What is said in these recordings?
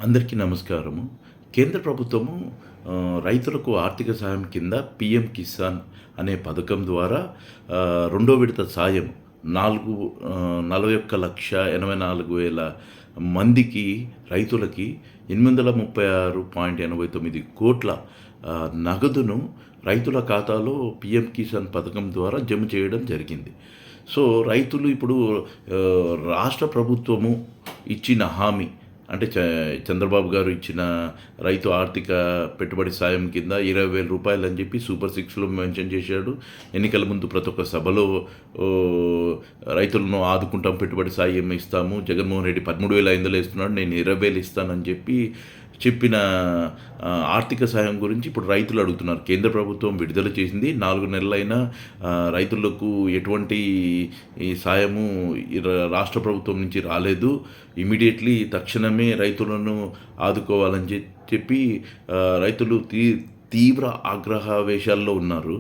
అందరికీ నమస్కారము. కేంద్ర ప్రభుత్వము రైతులకు ఆర్థిక సహాయం కింద పీఎం కిసాన్ అనే పథకం ద్వారా రెండో విడత సాయం 41,84,000 మందికి రైతులకి 836.89 కోట్ల నగదును రైతుల ఖాతాలో పీఎం కిసాన్ పథకం ద్వారా జమ చేయడం జరిగింది. సో, రైతులు ఇప్పుడు రాష్ట్ర ప్రభుత్వము ఇచ్చిన హామీ అంటే చంద్రబాబు గారు ఇచ్చిన రైతు ఆర్థిక పెట్టుబడి సాయం కింద 20,000 అని చెప్పి సూపర్ సిక్స్లో మెన్షన్ చేశాడు. ఎన్నికల ముందు ప్రతి ఒక్క సభలో రైతులను ఆదుకుంటాం, పెట్టుబడి సాయం ఇస్తాము, జగన్మోహన్ రెడ్డి 13,500 ఇస్తున్నాడు, నేను 20,000 ఇస్తానని చెప్పిన ఆర్థిక సహాయం గురించి ఇప్పుడు రైతులు అడుగుతున్నారు. కేంద్ర ప్రభుత్వం విడుదల చేసింది. 4 నెలలైనా రైతులకు ఎటువంటి ఈ సాయము రాష్ట్ర ప్రభుత్వం నుంచి రాలేదు. ఇమీడియట్లీ తక్షణమే రైతులను ఆదుకోవాలని చెప్పి రైతులు తీవ్ర ఆగ్రహావేశాల్లో ఉన్నారు.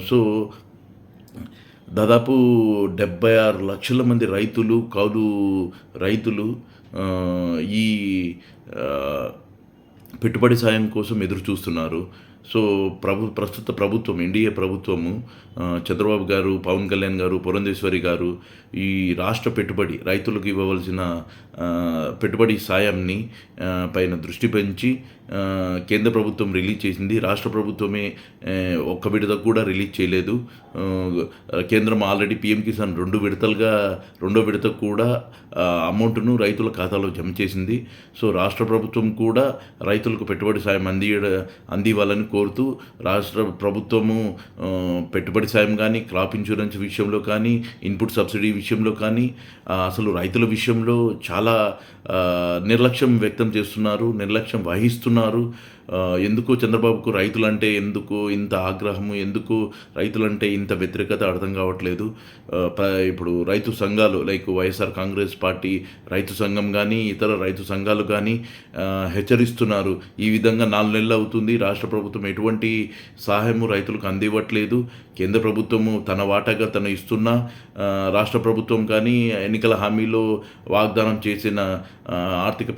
సో, దాదాపు 76 లక్షల మంది కౌలు రైతులు ఈ పెట్టుబడి సాయం కోసం ఎదురు చూస్తున్నారు. సో, ప్రస్తుత ప్రభుత్వం ఎన్డీఏ ప్రభుత్వము చంద్రబాబు గారు, పవన్ కళ్యాణ్ గారు, పురంధేశ్వరి గారు ఈ రాష్ట్ర రైతులకు ఇవ్వవలసిన పెట్టుబడి సాయంని పైన దృష్టి పెంచి కేంద్ర ప్రభుత్వం రిలీజ్ చేసింది. రాష్ట్ర ప్రభుత్వమే ఒక్క విడత కూడా రిలీజ్ చేయలేదు. కేంద్రం ఆల్రెడీ పీఎం కిసాన్ రెండో విడత కూడా అమౌంట్ను రైతుల ఖాతాలో జమ చేసింది. సో, రాష్ట్ర ప్రభుత్వం కూడా రైతులకు పెట్టుబడి సాయం అందివ్వాలని కోరుతూ రాష్ట్ర ప్రభుత్వము పెట్టుబడి సాయం కానీ, క్రాప్ ఇన్సూరెన్స్ విషయంలో కానీ, ఇన్పుట్ సబ్సిడీ విషయంలో కానీ, అసలు రైతుల విషయంలో చాలా నిర్లక్ష్యం వ్యక్తం చేస్తున్నారు, నిర్లక్ష్యం వహిస్తున్నారు. ఎందుకు చంద్రబాబుకు రైతులంటే ఎందుకు ఇంత ఆగ్రహము, ఎందుకు రైతులంటే ఇంత వ్యతిరేకత అర్థం కావట్లేదు. ఇప్పుడు రైతు సంఘాలు లైక్ వైఎస్ఆర్ కాంగ్రెస్ పార్టీ రైతు సంఘం కానీ, ఇతర రైతు సంఘాలు కానీ హెచ్చరిస్తున్నారు. ఈ విధంగా 4 నెలలు అవుతుంది, రాష్ట్ర ప్రభుత్వం ఎటువంటి సహాయము రైతులకు అందివ్వట్లేదు. కేంద్ర ప్రభుత్వము తన వాటాగా తను ఇస్తున్నా రాష్ట్ర ప్రభుత్వం కానీ ఎన్నికల హామీలో వాగ్దానం చేసిన ఆర్థిక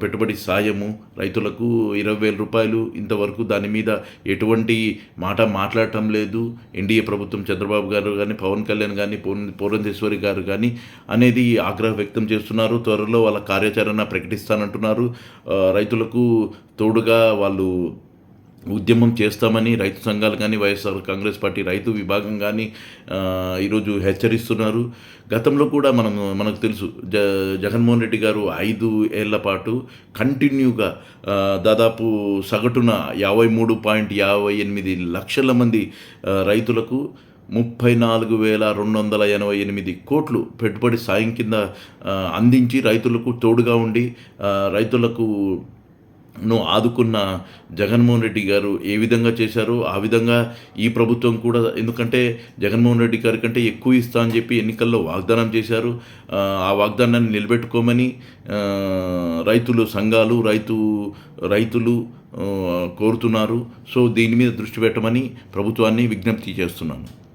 పెట్టుబడి సాయము రైతులకు 20,000 ఇంతవరకు దాని మీద ఎటువంటి మాట మాట్లాడటం లేదు. ఎన్డీఏ ప్రభుత్వం చంద్రబాబు గారు కానీ, పవన్ కళ్యాణ్ కానీ, పురంధేశ్వరి గారు కానీ అనేది ఆగ్రహం వ్యక్తం చేస్తున్నారు. త్వరలో వాళ్ళ కార్యాచరణ ప్రకటిస్తానంటున్నారు. రైతులకు తోడుగా వాళ్ళు ఉద్యమం చేస్తామని రైతు సంఘాలు కానీ, వైఎస్ఆర్ కాంగ్రెస్ పార్టీ రైతు విభాగం కానీ ఈరోజు హెచ్చరిస్తున్నారు. గతంలో కూడా మనకు తెలుసు, జగన్మోహన్ రెడ్డి గారు 5 ఏళ్ల పాటు కంటిన్యూగా దాదాపు సగటున 53.58 లక్షల మంది రైతులకు 34,288 కోట్లు పెట్టుబడి సాయం కింద అందించి రైతులకు తోడుగా ఉండి రైతులకు ఆదుకున్న జగన్మోహన్ రెడ్డి గారు ఏ విధంగా చేశారో ఆ విధంగా ఈ ప్రభుత్వం కూడా, ఎందుకంటే జగన్మోహన్ రెడ్డి గారి కంటే ఎక్కువ ఇస్తా అని చెప్పి ఎన్నికల్లో వాగ్దానం చేశారు. ఆ వాగ్దానాన్ని నిలబెట్టుకోమని సంఘాలు రైతులు కోరుతున్నారు. సో, దీని మీద దృష్టి పెట్టమని ప్రభుత్వాన్ని విజ్ఞప్తి చేస్తున్నాను.